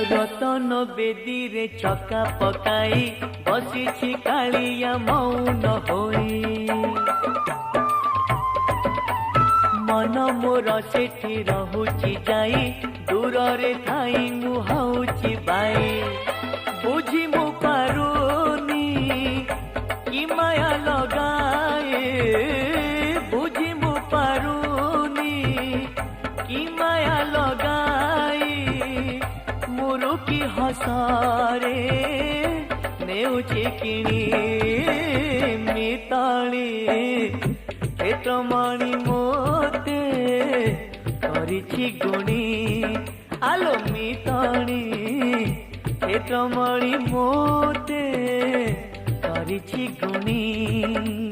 रतन बेदी रे चका पकाई बसी कालिया मौन होई मन मोर सेठी रहुची जाई दूर रे थाई मुहाउची बाई बुझी मु पारुनी कि माया लगाए बुझी मु पारुनी कि माया लगाई मुरु की हसारे नेउची किणी मिताली एतमाणी मोते करिछि गुणी आलो मिताली एतमाणी मोते करिछि गुणी।